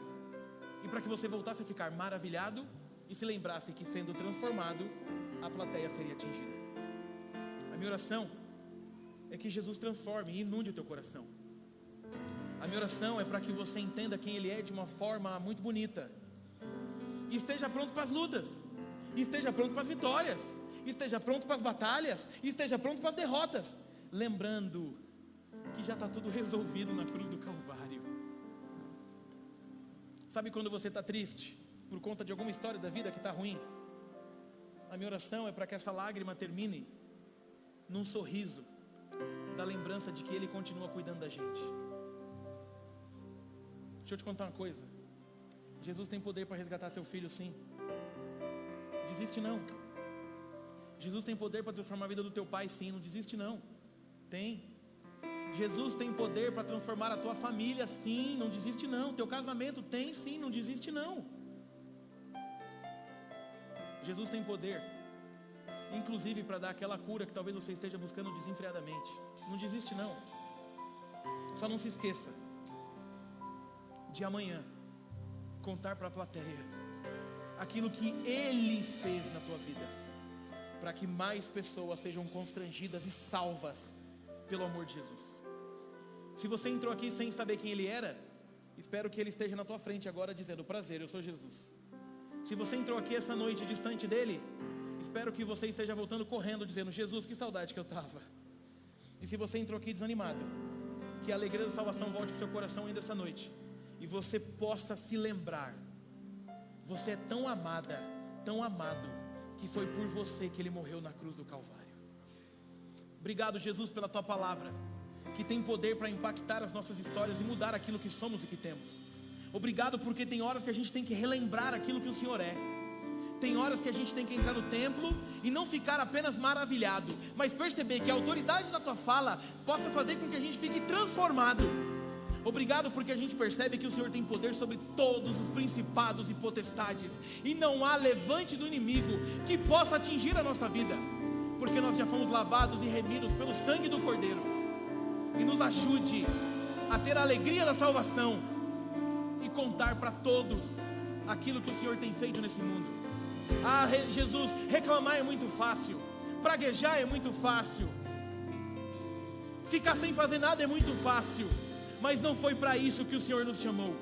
e para que você voltasse a ficar maravilhado e se lembrasse que, sendo transformado, a plateia seria atingida. A minha oração é que Jesus transforme e inunde o teu coração. A minha oração é para que você entenda quem Ele é de uma forma muito bonita, e esteja pronto para as lutas, e esteja pronto para as vitórias, e esteja pronto para as batalhas, e esteja pronto para as derrotas, lembrando que já está tudo resolvido na cruz do Calvário. Sabe quando você está triste por conta de alguma história da vida que está ruim? A minha oração é para que essa lágrima termine num sorriso da lembrança de que Ele continua cuidando da gente. Deixa eu te contar uma coisa. Jesus tem poder para resgatar seu filho, sim. Desiste não. Jesus tem poder para transformar a vida do teu pai, sim. Não desiste não. Tem. Jesus tem poder para transformar a tua família, sim. Não desiste não. Teu casamento tem, sim. Não desiste não. Jesus tem poder, inclusive para dar aquela cura que talvez você esteja buscando desenfreadamente. Não desiste não. Só não se esqueça de amanhã contar para a plateia aquilo que Ele fez na tua vida, para que mais pessoas sejam constrangidas e salvas pelo amor de Jesus. Se você entrou aqui sem saber quem Ele era, espero que Ele esteja na tua frente agora dizendo: prazer, eu sou Jesus. Se você entrou aqui essa noite distante dEle, espero que você esteja voltando correndo dizendo: Jesus, que saudade que eu estava. E se você entrou aqui desanimado, que a alegria da salvação volte para o seu coração ainda essa noite, e você possa se lembrar: você é tão amada, tão amado, que foi por você que Ele morreu na cruz do Calvário. Obrigado, Jesus, pela Tua palavra, que tem poder para impactar as nossas histórias e mudar aquilo que somos e que temos. Obrigado porque tem horas que a gente tem que relembrar aquilo que o Senhor é. Tem horas que a gente tem que entrar no templo e não ficar apenas maravilhado, mas perceber que a autoridade da Tua fala possa fazer com que a gente fique transformado. Obrigado porque a gente percebe que o Senhor tem poder sobre todos os principados e potestades, e não há levante do inimigo que possa atingir a nossa vida, porque nós já fomos lavados e remidos pelo sangue do Cordeiro. E nos ajude a ter a alegria da salvação e contar para todos aquilo que o Senhor tem feito nesse mundo. Ah, Jesus, reclamar é muito fácil, praguejar é muito fácil, ficar sem fazer nada é muito fácil, mas não foi para isso que o Senhor nos chamou.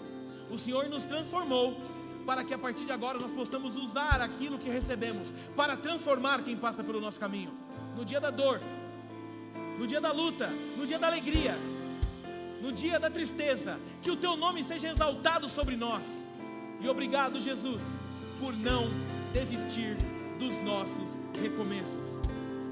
O Senhor nos transformou para que a partir de agora nós possamos usar aquilo que recebemos para transformar quem passa pelo nosso caminho. No dia da dor, no dia da luta, no dia da alegria, no dia da tristeza, que o Teu nome seja exaltado sobre nós. E obrigado, Jesus, por não desistir dos nossos recomeços.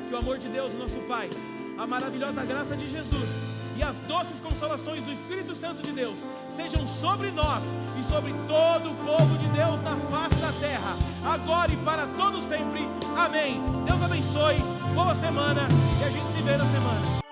Que o amor de Deus, nosso Pai, a maravilhosa graça de Jesus e as doces consolações do Espírito Santo de Deus sejam sobre nós e sobre todo o povo de Deus na face da terra, agora e para todo sempre. Amém. Deus abençoe, boa semana, e a gente se vê na semana.